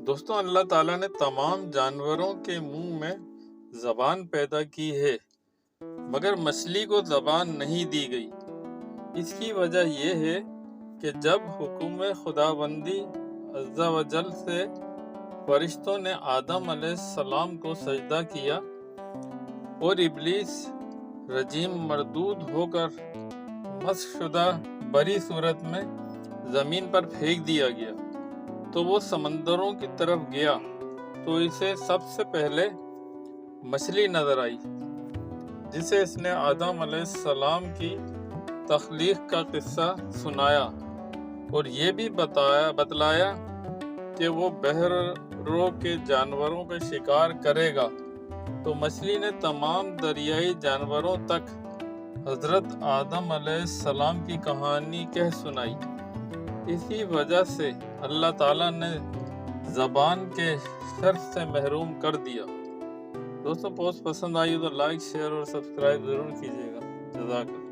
دوستوں، اللہ تعالیٰ نے تمام جانوروں کے منہ میں زبان پیدا کی ہے، مگر مچھلی کو زبان نہیں دی گئی۔ اس کی وجہ یہ ہے کہ جب حکم خداوندی عز و جل سے فرشتوں نے آدم علیہ السلام کو سجدہ کیا اور ابلیس رجیم مردود ہو کر مسخ شدہ بری صورت میں زمین پر پھینک دیا گیا، تو وہ سمندروں کی طرف گیا تو اسے سب سے پہلے مچھلی نظر آئی، جسے اس نے آدم علیہ السلام کی تخلیق کا قصہ سنایا اور یہ بھی بتلایا کہ وہ بحروں کے جانوروں کا شکار کرے گا۔ تو مچھلی نے تمام دریائی جانوروں تک حضرت آدم علیہ السلام کی کہانی کہہ سنائی۔ اسی وجہ سے اللہ تعالیٰ نے زبان کے شرف سے محروم کر دیا۔ دوستوں، پوسٹ پسند آئی تو لائک، شیئر اور سبسکرائب ضرور کیجیے گا۔ جزاک اللہ۔